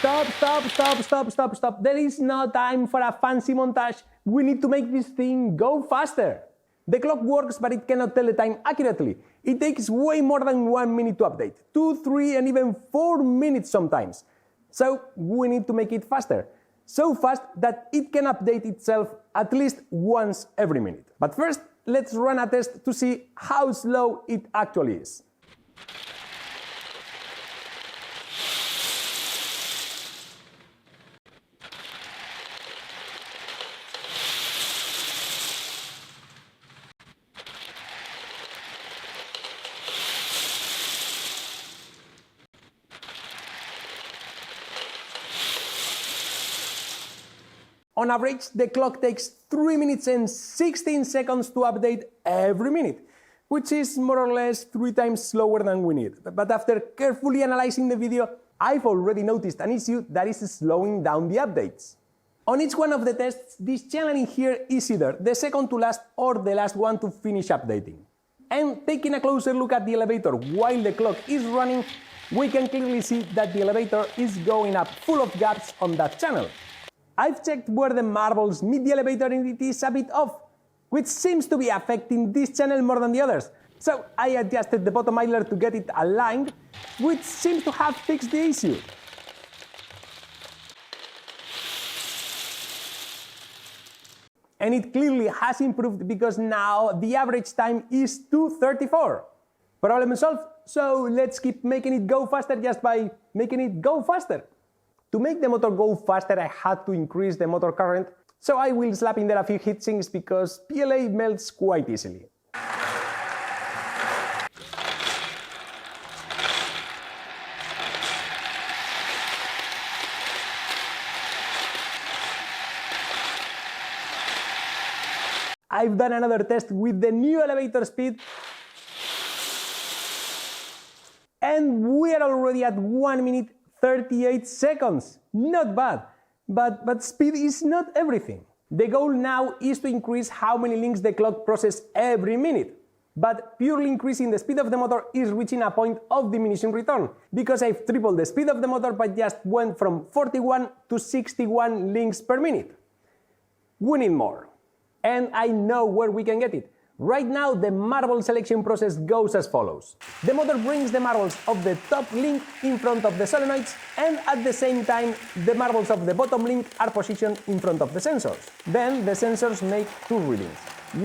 Stop. There is no time for a fancy montage. We need to make this thing go faster. The clock works, but it cannot tell the time accurately. It takes way more than 1 minute to update. 2, 3, and even 4 minutes sometimes. So we need to make it faster. So fast that it can update itself at least once every minute. But first, let's run a test to see how slow it actually is. On average, the clock takes 3 minutes and 16 seconds to update every minute, which is more or less 3 times slower than we need. But after carefully analyzing the video, I've already noticed an issue that is slowing down the updates. On each one of the tests, this channel in here is either the second to last or the last one to finish updating. And taking a closer look at the elevator while the clock is running, we can clearly see that the elevator is going up full of gaps on that channel. I've checked where the marbles meet the elevator and it is a bit off, which seems to be affecting this channel more than the others. So I adjusted the bottom idler to get it aligned, which seems to have fixed the issue. And it clearly has improved because now the average time is 2:34. Problem solved, so let's keep making it go faster just by making it go faster. To make the motor go faster, I had to increase the motor current, so I will slap in there a few heatsinks because PLA melts quite easily. I've done another test with the new elevator speed, and we are already at 1 minute 38 seconds. Not bad, but speed is not everything. The goal now is to increase how many links the clock processes every minute. But purely increasing the speed of the motor is reaching a point of diminishing return, because I've tripled the speed of the motor but just went from 41 to 61 links per minute. We need more. And I know where we can get it. Right now, the marble selection process goes as follows. The motor brings the marbles of the top link in front of the solenoids, and at the same time, the marbles of the bottom link are positioned in front of the sensors. Then the sensors make 2 readings,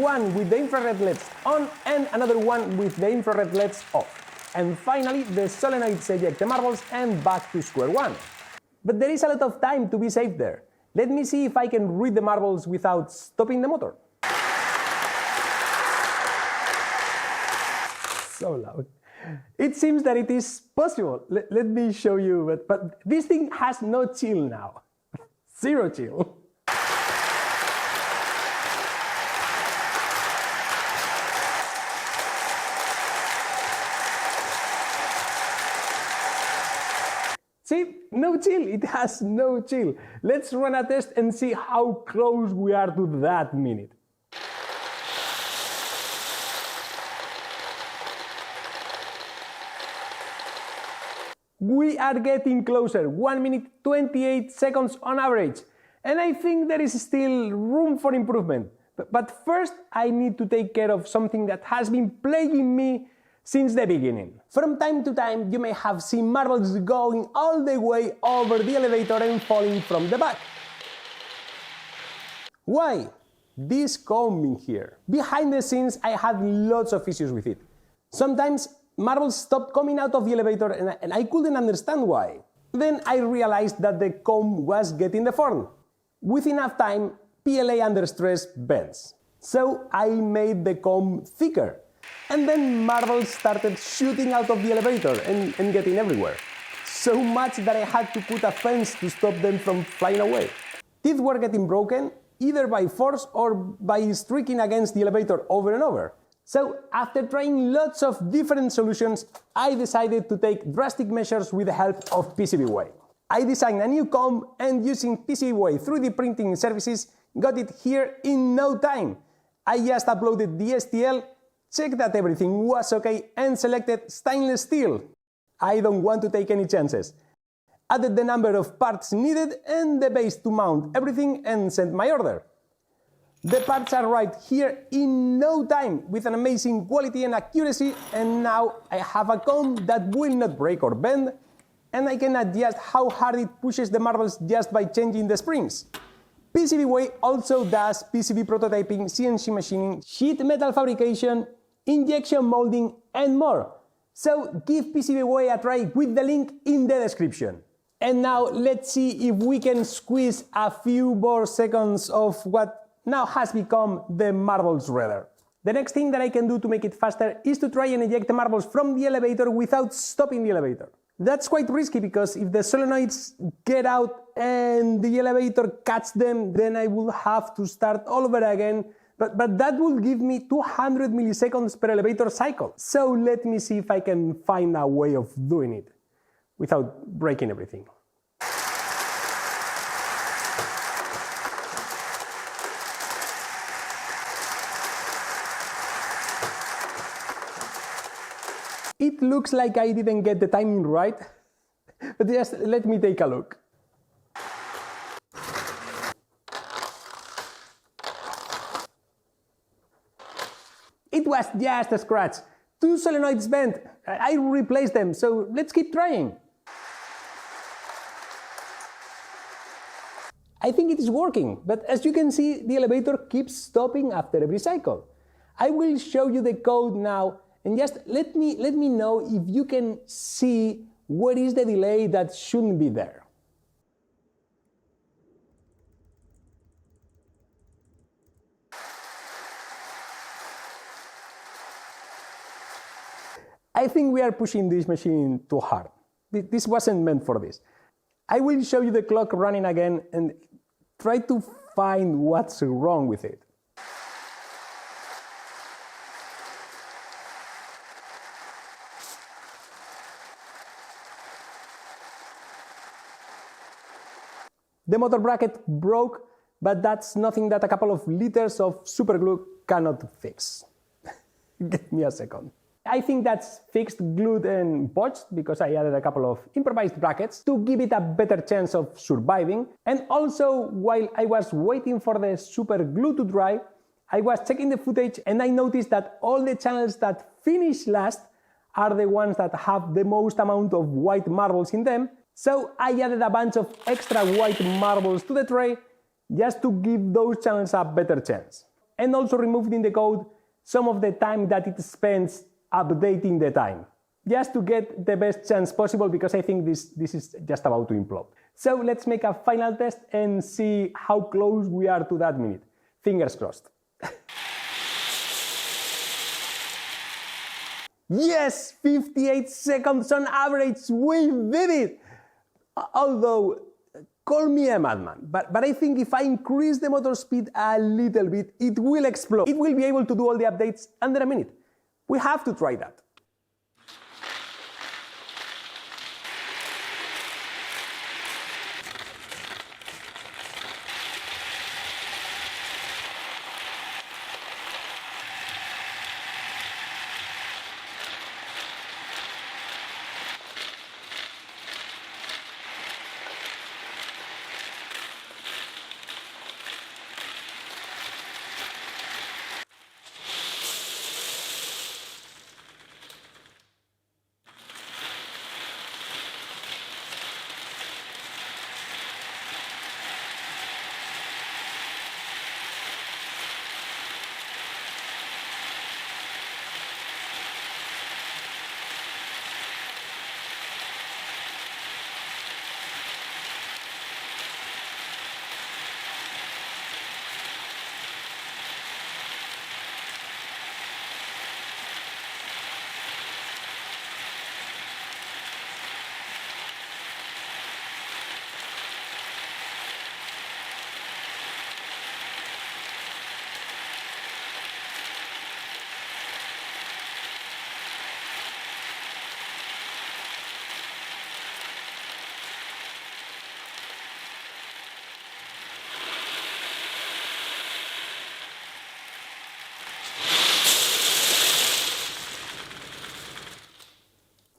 one with the infrared LEDs on and another one with the infrared LEDs off. And finally, the solenoids eject the marbles and back to square one. But there is a lot of time to be saved there. Let me see if I can read the marbles without stopping the motor. So loud. It seems that it is possible. Let me show you, but this thing has no chill now. Zero chill. See, no chill, it has no chill. Let's run a test and see how close we are to that minute. We are getting closer, 1 minute 28 seconds on average, and I think there is still room for improvement. But first, I need to take care of something that has been plaguing me since the beginning. From time to time, you may have seen marbles going all the way over the elevator and falling from the back. Why? This comb in here. Behind the scenes, I had lots of issues with it. Sometimes marbles stopped coming out of the elevator and I couldn't understand why. Then I realized that the comb was getting deformed. With enough time, PLA under stress bends. So I made the comb thicker. And then marbles started shooting out of the elevator and getting everywhere. So much that I had to put a fence to stop them from flying away. Teeth were getting broken either by force or by streaking against the elevator over and over. So after trying lots of different solutions, I decided to take drastic measures with the help of PCBWay. I designed a new comb and using PCBWay 3D printing services, got it here in no time. I just uploaded the STL, checked that everything was okay and selected stainless steel. I don't want to take any chances. added the number of parts needed and the base to mount everything and sent my order. The parts arrived here in no time with an amazing quality and accuracy, and now I have a comb that will not break or bend, and I can adjust how hard it pushes the marbles just by changing the springs. PCBWay also does PCB prototyping, CNC machining, sheet metal fabrication, injection molding, and more. So give PCBWay a try with the link in the description. And now let's see if we can squeeze a few more seconds of what now has become the marble shredder. The next thing that I can do to make it faster is to try and eject the marbles from the elevator without stopping the elevator. That's quite risky because if the solenoids get out and the elevator catches them, then I will have to start all over again. But that will give me 200 milliseconds per elevator cycle. So let me see if I can find a way of doing it without breaking everything. It looks like I didn't get the timing right, but just let me take a look. It was just a scratch. 2 solenoids bent. I replaced them, so let's keep trying. I think it is working, but as you can see, the elevator keeps stopping after every cycle. I will show you the code now, and just let me know if you can see what is the delay that shouldn't be there. I think we are pushing this machine too hard. This wasn't meant for this. I will show you the clock running again and try to find what's wrong with it. The motor bracket broke, but that's nothing that a couple of liters of super glue cannot fix. Give me a second. I think that's fixed, glued and botched because I added a couple of improvised brackets to give it a better chance of surviving. And also, while I was waiting for the super glue to dry, I was checking the footage and I noticed that all the channels that finish last are the ones that have the most amount of white marbles in them. So I added a bunch of extra white marbles to the tray just to give those channels a better chance. And also removed in the code some of the time that it spends updating the time, just to get the best chance possible because I think this is just about to implode. So let's make a final test and see how close we are to that minute. Fingers crossed. Yes, 58 seconds on average, we did it! Although, call me a madman, but I think if I increase the motor speed a little bit, it will explode. It will be able to do all the updates under a minute. We have to try that.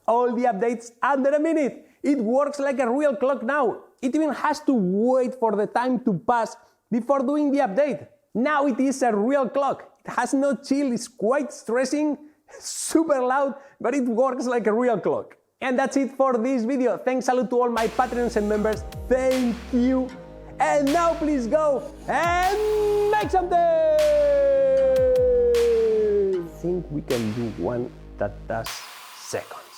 All the updates under a minute. It works like a real clock now. It even has to wait for the time to pass before doing the update. Now it is a real clock. It has no chill, it's quite stressing, super loud, but it works like a real clock. And that's it for this video. Thanks a lot to all my Patreons and members. Thank you. And now please go and make something! I think we can do one that does seconds.